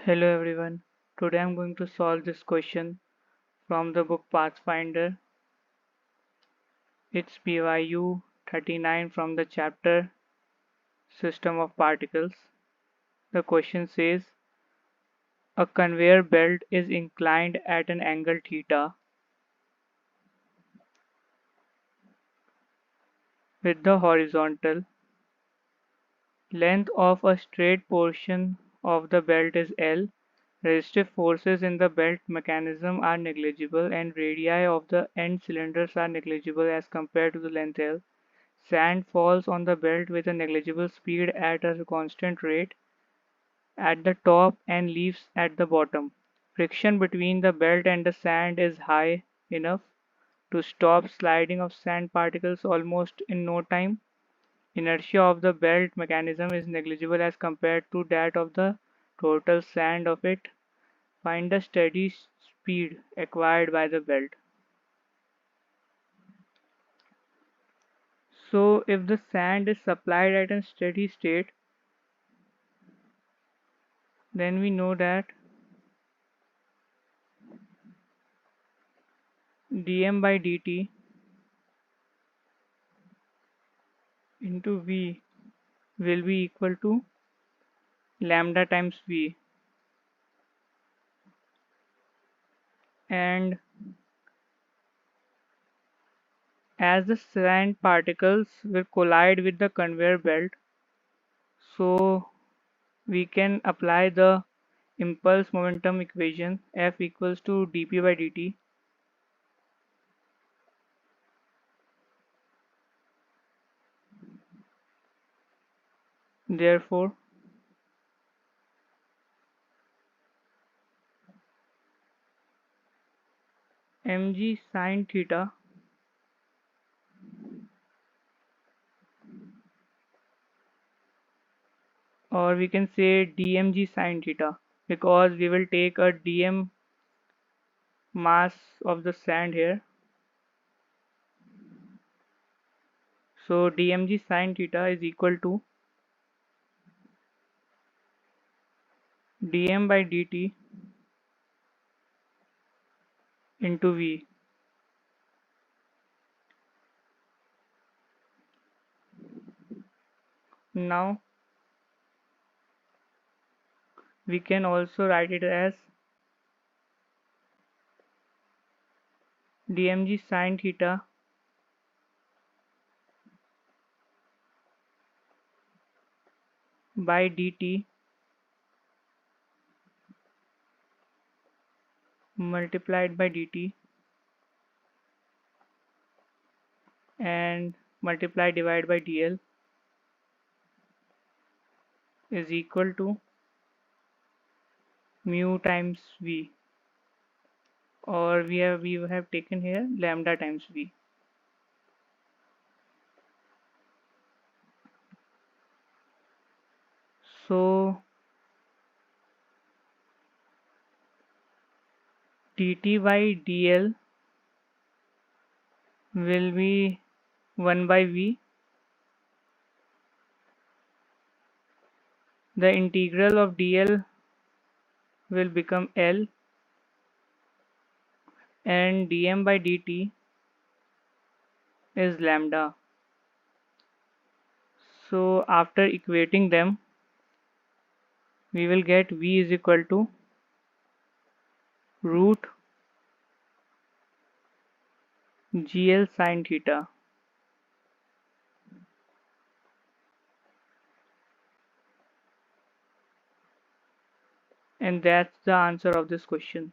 Hello everyone. Today I'm going to solve this question from the book Pathfinder. It's PYU 39 from the chapter System of Particles. The question says a conveyor belt is inclined at an angle theta with the horizontal length of a straight portion of the belt is L. Resistive forces in the belt mechanism are negligible and radii of the end cylinders are negligible as compared to the length L. Sand falls on the belt with a negligible speed at a constant rate at the top and leaves at the bottom. Friction between the belt and the sand is high enough to stop sliding of sand particles almost in no time. Inertia of the belt mechanism is negligible as compared to that of the total sand of it. Find the steady speed acquired by the belt. So if the sand is supplied at a steady state, then we know that dm by dt into V will be equal to lambda times V, and as the sand particles will collide with the conveyor belt, so we can apply the impulse momentum equation F equals to dp by dt. Therefore mg sine theta or we can say dmg sine theta, because we will take a dm mass of the sand here. So dmg sine theta is equal to dm by dt into V. Now we can also write it as dmg sine theta by dt multiplied by dt and multiply divided by dl is equal to mu times V, or we have taken here lambda times V. So dt by dl will be 1 by V. The integral of dl will become L, and dm by dt is lambda. So after equating them, we will get V is equal to root GL sine theta, and that's the answer of this question.